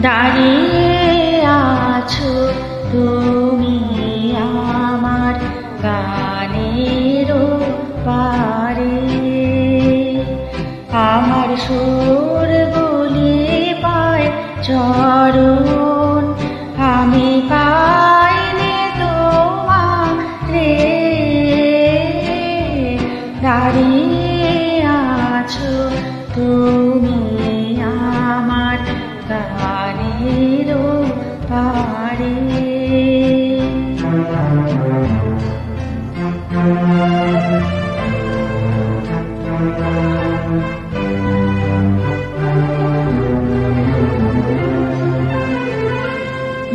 দাঁড়িয়ে আছো তুমি আমার গানের পারে, আমার সুর গুলি পায় চরণ, আমি পাইনি তোমারে। দাঁড়িয়ে আছো তুমি আমার গানের পারে।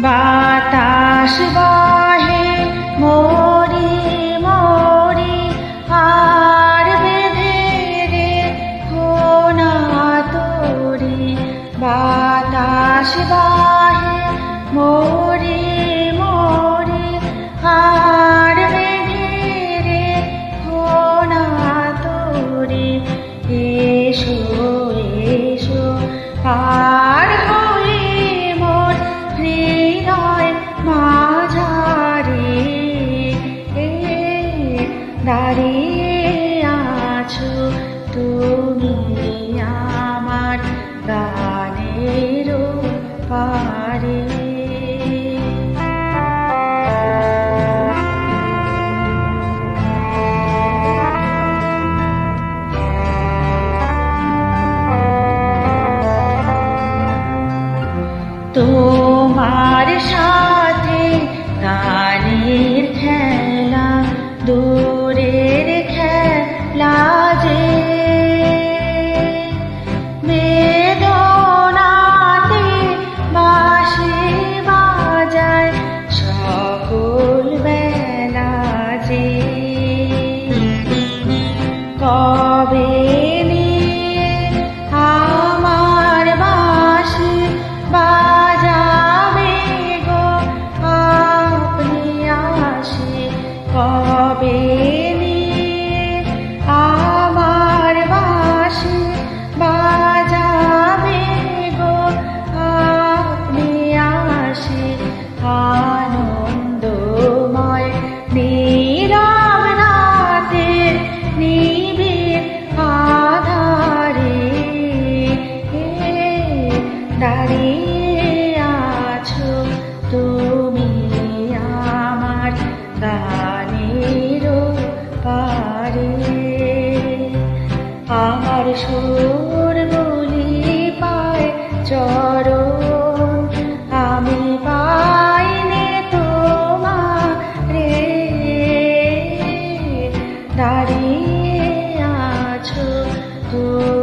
বাতাস বহে মরি মরি আর বেঁধে রেখো না তোরি। বাতাস বহে মরি মরি আর বেঁধে রেখো না তোরি। এসো এসো পার হয়ে মোর হৃদয় মাঝারে। দাঁড়িয়ে আছো তুমি আমার গানের পারে। তোমার সাথে গানের খেলা দূরের খেলা যে, বেদনাতে বাঁশি বাজায় সকল বেলা যে। কবে নিয়ে আমার বাঁশি বাজাবে গো আপনি আসি। কবে নিয়ে আমার বাঁশি বাজাবে গো আপনি আসি। আনন্দময় নীরব রাতের নিবিড় আধারে, দাঁড়িয়ে আছো তুমি আমার গানের পারে। আমার সুর গুলি পায় চরণ, আমি পাইনি তোমারে। দাঁড়িয়ে আছো তুমি